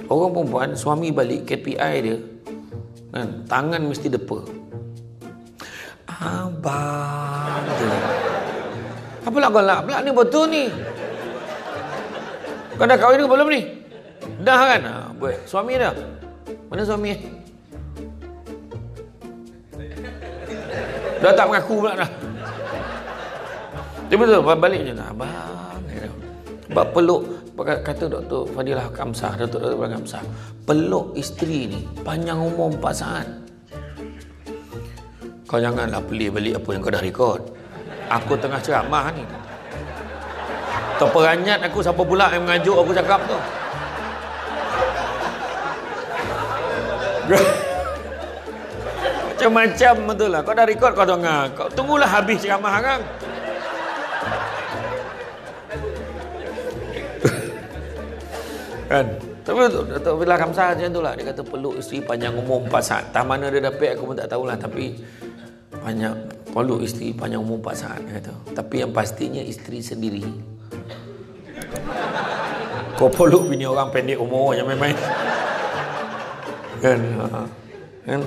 Orang perempuan, suami balik KPI dia kan, tangan mesti depa. Abang apalah kau nak pula ni betul ni. Kau dah kahwin ke belum ni? Dah kan? Buat suami dah. Mana suami? Dah tak mengaku pula dah. Dia betul balik je lah. Abang sebab peluk, kata Dr. Fadilah Kamsah, Dr. Fadilah Kamsah, peluk isteri ni panjang umur 4 saat. Kau janganlah pelik balik apa yang kau dah rekod. Aku tengah ceramah ni. Terperanyat aku, siapa pula yang mengajuk aku cakap tu. Macam-macam betul lah. Kau dah rekod, kau dengar. Kau tunggulah habis ceramah kan. Kan? Tapi Datuk Fadilah Kamsah macam tu lah. Dia kata peluk isteri panjang umur 4 saat. Tak mana dia dapat aku pun tak tahulah. Tapi banyak peluk isteri panjang umur 4 saat. Dia kata. Tapi yang pastinya isteri sendiri. Kau peluk bini orang pendek umur. Jangan main-main. Kan? Kan?